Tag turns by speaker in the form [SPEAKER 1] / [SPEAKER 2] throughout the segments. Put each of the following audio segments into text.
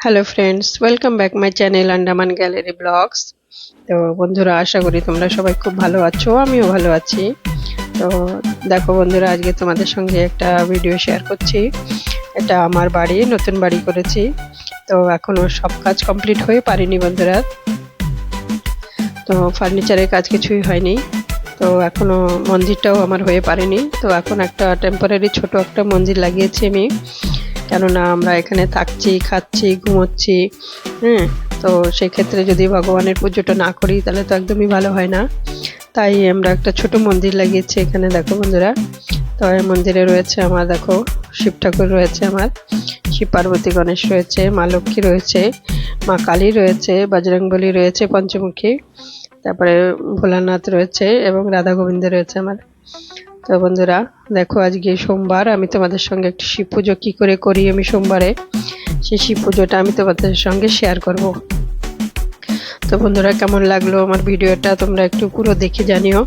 [SPEAKER 1] Hello friends, welcome back my channel Andaman gallery vlogs. তো বন্ধুরা, আশা করি তোমরা সবাই খুব ভালো আছো, আমিও ভালো আছি। তো দেখো বন্ধুরা, আজকে তোমাদের সঙ্গে একটা ভিডিও শেয়ার করছি। এটা আমার বাড়ি, নতুন বাড়ি করেছি। তো এখনও সব কাজ কমপ্লিট হয়ে পারিনি বন্ধুরা। তো ফার্নিচারের কাজ কিছুই হয়নি। তো এখনও মন্দিরটাও আমার হয়ে পারেনি। তো এখন একটা টেম্পোরারি ছোট একটা মন্দির লাগিয়েছি আমি, কেননা আমরা এখানে থাকছি, খাচ্ছি, ঘুমোচ্ছি। তো সেক্ষেত্রে যদি ভগবানের পুজোটা না করি তাহলে তো একদমই ভালো হয় না। তাই আমরা একটা ছোট মন্দির লাগিয়েছি এখানে। দেখো বন্ধুরা, তো এই মন্দিরে রয়েছে আমার, দেখো, শিব ঠাকুর রয়েছে আমার, শিব পার্বতী গণেশ রয়েছে, মা লক্ষ্মী রয়েছে, মা কালী রয়েছে, বজরংবলী রয়েছে পঞ্চমুখী, তারপরে ভোলানাথ রয়েছে এবং রাধা গোবিন্দ রয়েছে আমার। তো বন্ধুরা দেখো, আজকে সোমবার, আমি তোমাদের সঙ্গে একটি শিব পুজো কী করে করি আমি সোমবারে, সেই শিব পুজোটা আমি তোমাদের সঙ্গে শেয়ার করব। তো বন্ধুরা, কেমন লাগলো আমার ভিডিওটা তোমরা একটু পুরো দেখে জানিও।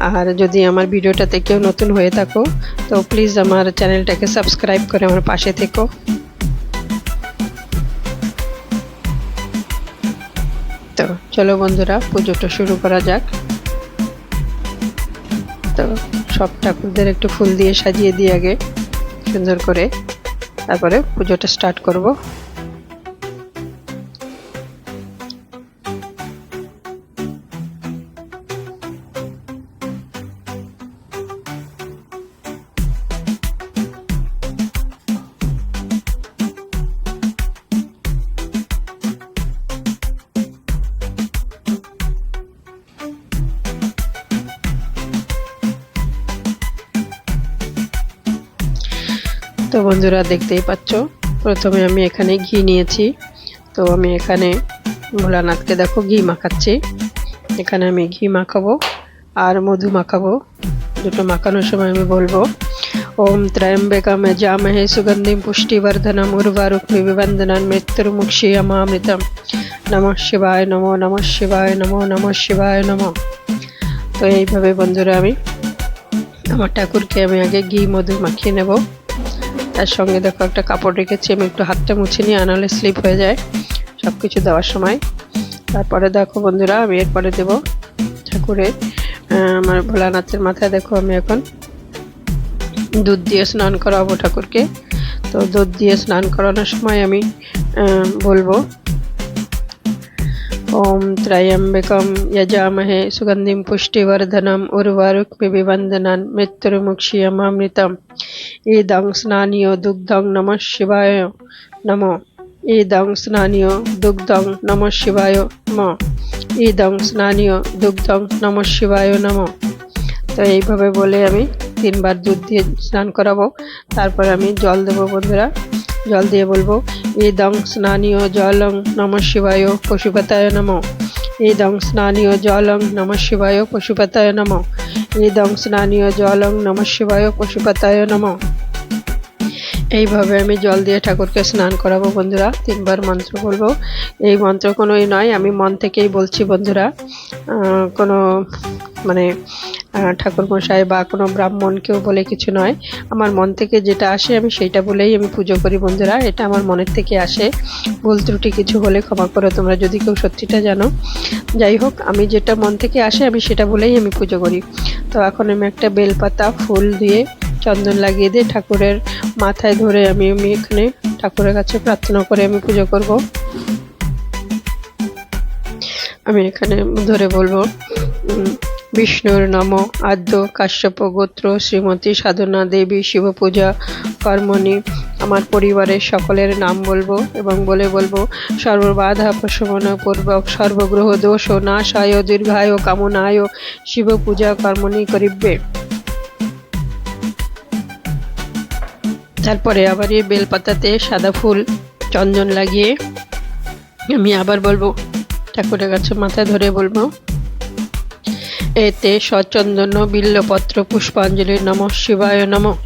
[SPEAKER 1] আর যদি আমার ভিডিওটাতে কেউ নতুন হয়ে থাকো তো প্লিজ আমার চ্যানেলটাকে সাবস্ক্রাইব করে আমার পাশে থেকো। তো চলো বন্ধুরা, পুজোটা শুরু করা যাক। তো সব ঠাকুরদের একটু ফুল দিয়ে সাজিয়ে দিই আগে সুন্দর করে, তারপরে পুজোটা স্টার্ট করব। তো বন্ধুরা, দেখতেই পাচ্ছ, প্রথমে আমি এখানে ঘি নিয়েছি। তো আমি এখানে ভোলানাথকে দেখো ঘি মাখাচ্ছি। এখানে আমি ঘি মাখাবো আর মধু মাখাবো। দুটো মাখানোর সময় আমি বলবো, ওম ত্র্যম্বকম যজামহে সুগন্ধিম পুষ্টিবর্ধনম উর্বারুকমিব বন্ধনান মৃত্যুর্মুক্ষীয়মামৃতম। নমঃ শিবায় নমো, নমঃ শিবায় নমো, নমঃ শিবায় নমঃ। তো এইভাবে বন্ধুরা আমি আমার ঠাকুরকে আমি আগে ঘি মধু মাখিয়ে নেব। তার সঙ্গে দেখো একটা কাপড় রেখেছি, আমি একটু হাতটা মুছে নিয়ে, আনালে স্লিপ হয়ে যায় সব কিছু দেওয়ার সময়। তারপরে দেখো বন্ধুরা, আমি এরপরে দেব ঠাকুরের, আমার ভোলানাথের মাথায় দেখো আমি এখন দুধ দিয়ে স্নান করাবো ঠাকুরকে। তো দুধ দিয়ে স্নান করানোর সময় আমি বলবো, ওম ত্র্যম্বকম যজামহে সুগন্ধিম পুষ্টিবর্ধনম উর্বারুকমিব বন্ধনান মৃত্যুর্মুক্ষীয়মামৃতম। ইদং স্নানীয় দুগ্ধং নমঃ শিবায় নমঃ। ইদং স্নানীয় দুগ্ধং নমঃ শিবায় নমঃ। ইদং স্নানীয় দুগ্ধং নমঃ শিবায় নমঃ। তো এইভাবে বলে আমি 3 বার দুধ দিয়ে স্নান করাবো। তারপর আমি জল দেবো বন্ধুরা। জল দিয়ে বলবো, ইদং স্নানীয় জলং নমঃ শিবায় পশুপতায় নমঃ। ইদং স্নানীয় জলং নমঃ শিবায় পশুপতায় নমঃ। ইদং স্নানীয় জলং নমঃ শিবায় পশুপতায় নমঃ। এইভাবে আমি জল দিয়ে ঠাকুরকে স্নান করাবো বন্ধুরা। 3 বার মন্ত্র বলবো। এই মন্ত্র কোনোই নয়, আমি মন থেকেই বলছি বন্ধুরা। কোনো মানে ঠাকুর মশাই বা কোনো ব্রাহ্মণ কেউ বলে কিছু নয়, আমার মন থেকে যেটা আসে আমি সেইটা বলেই আমি পুজো করি বন্ধুরা। এটা আমার মনের থেকে আসে। ভুল ত্রুটি কিছু হলে ক্ষমা করো তোমরা যদি কেউ সত্যিটা জানো। যাই হোক, আমি যেটা মন থেকে আসে আমি সেটা বলেই আমি পুজো করি। তো এখন আমি একটা বেলপাতা ফুল দিয়ে চন্দন লাগিয়ে দিয়ে ঠাকুরের মাথায় ধরে আমি এখানে ঠাকুরের কাছে প্রার্থনা করে আমি পুজো করব। আমি এখানে ধরে বলবো, বিষ্ণুর নম আদ্য কাশ্যপ গোত্র শ্রীমতী সাধনা দেবী শিব পূজা কর্মণি। আমার পরিবারের সকলের নাম বলবো এবং বলবো, সর্ববাধা প্রশমন পূর্বক সর্বগ্রহ দোষ নাশায় দীর্ঘায় কামনায় শিব পূজা কর্মণি করিবে। তারপরে আবার এই বেলপাতাতে সাদা ফুল চন্দন লাগিয়ে আমি আবার বলবো, ঠাকুরের কাছে মাথায় ধরে বলবো, এতে সচন্দন বিল্লপত্র পুষ্পাঞ্জলি নমঃ শিবায় নমঃ।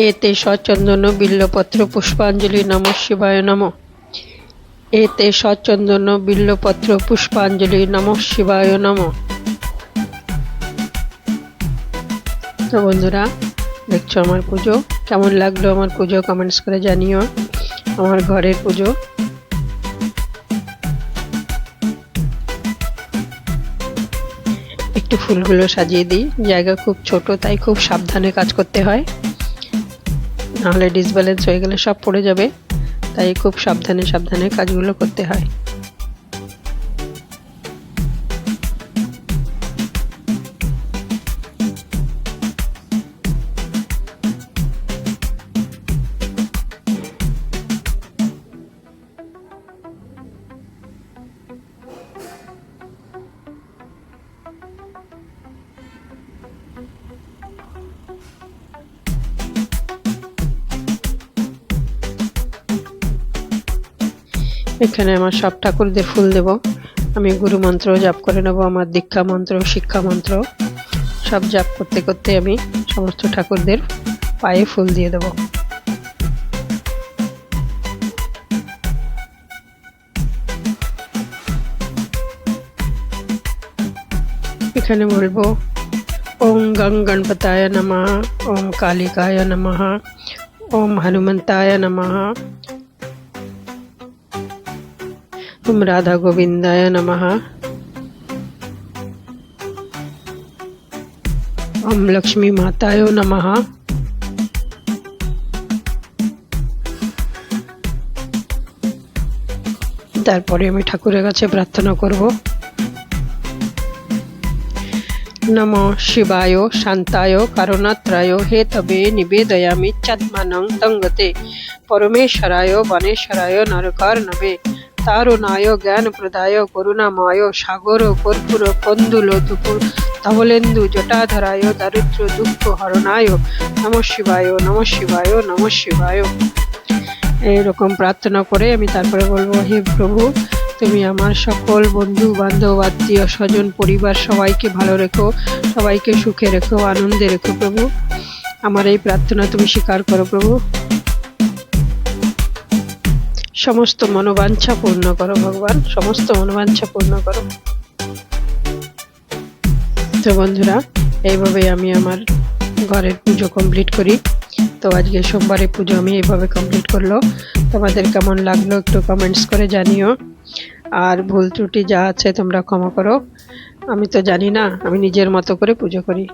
[SPEAKER 1] এতে সচন্দন বিল্লপত্র পুষ্পাঞ্জলি নমঃ শিবায় নমঃ। এতে সচন্দন বিল্লপত্র পুষ্পাঞ্জলি নমঃ শিবায় নমঃ। তো বন্ধুরা, দেখছো আমার পুজো, কেমন লাগলো আমার পুজো কমেন্টস করে জানিও। আমার ঘরের পুজো। একটু ফুলগুলো সাজিয়ে দিই, জায়গা খুব ছোট তাই খুব সাবধানে কাজ করতে হয়, নাহলে ডিসব্যালেন্স হয়ে গেলে সব পড়ে যাবে, তাই খুব সাবধানে সাবধানে কাজগুলো করতে হয়। এখানে আমার সব ঠাকুরদের ফুল দেব। আমি গুরু মন্ত্র জাপ করে নেব, আমার দীক্ষা মন্ত্র, শিক্ষা মন্ত্র সব জাপ করতে করতে আমি সমস্ত ঠাকুরদের পায়ে ফুল দিয়ে দেব। এখানে বলবো ওম গং গণপতায় নমঃ, ওম কালিকায় নমঃ, ওম হনুমন্তায় নমঃ, ওম রাধা গোবিন্দায় নমঃ, ওম লক্ষ্মী মাতায় নমঃ। তারপরে আমি ঠাকুরের কাছে প্রার্থনা করব। नमो शिवाय शांताय करुणात्रय हेतवे निवेदयामि चद्मानं तंगते परमेश्वराय वनेश्वराय नरकार्णवे तारुणाय ज्ञानप्रदाय करुणामय सागर कर्पूर कंदुल धवलेन्दु जटाधराय दारिद्र दुःख हरणाय नमः शिवाय नमः शिवाय नमः शिवाय। এরকম প্রার্থনা করে আমি তারপরে বলবো, হে প্রভু, তুমি আমার সকল বন্ধু বান্ধব আত্মীয় স্বজন পরিবার সবাইকে ভালো রেখো, সবাইকে সুখে রেখো, আনন্দে রেখো প্রভু। আমার এই প্রার্থনা তুমি স্বীকার করো প্রভু। সমস্ত মনোবাঞ্ছা পূর্ণ করো ভগবান, সমস্ত মনোবাঞ্ছা পূর্ণ করো। তো বন্ধুরা, এইভাবে আমি আমার ঘরের পুজো কমপ্লিট করি। তো আজকে সোমবারে পুজো আমি এইভাবে কমপ্লিট করলো। তোমাদের কেমন লাগলো একটু কমেন্টস করে জানিও, আর ভুল ত্রুটি যা আছে তোমরা ক্ষমা করো। আমি তো জানি না, আমি নিজের মতো করে পুজো করি।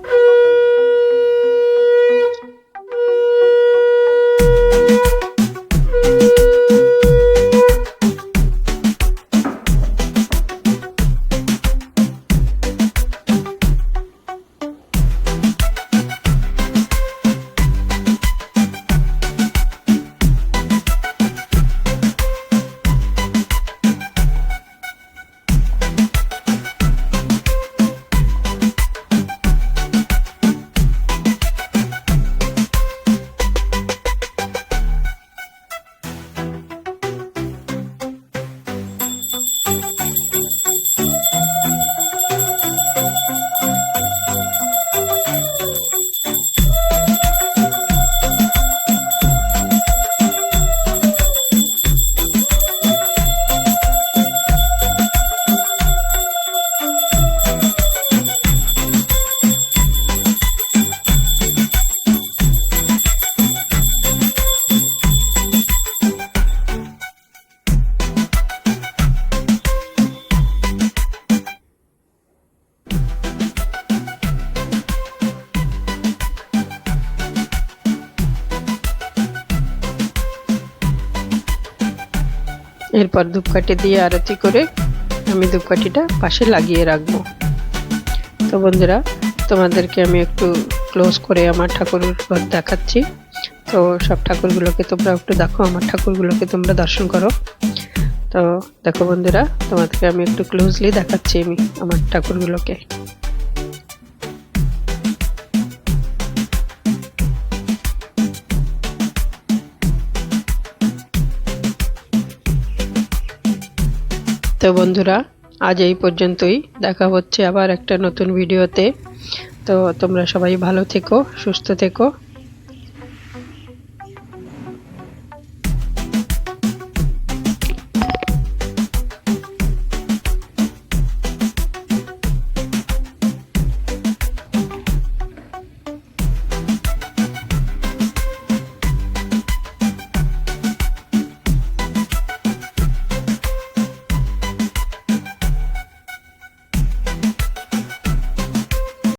[SPEAKER 1] এরপর ধূপকাঠি দিয়ে আরতি করে আমি ধূপকাঠিটা পাশে লাগিয়ে রাখবো। তো বন্ধুরা, তোমাদেরকে আমি একটু ক্লোজ করে আমার ঠাকুরের ঘর দেখাচ্ছি। তো সব ঠাকুরগুলোকে তোমরা একটু দেখো, আমার ঠাকুরগুলোকে তোমরা দর্শন করো। তো দেখো বন্ধুরা, তোমাদেরকে আমি একটু ক্লোজলি দেখাচ্ছি আমি আমার ঠাকুরগুলোকে। তো বন্ধুরা, আজ এই পর্যন্তই, দেখা হচ্ছে আবার একটা নতুন ভিডিওতে। তো তোমরা সবাই ভালো থেকো, সুস্থ থেকো।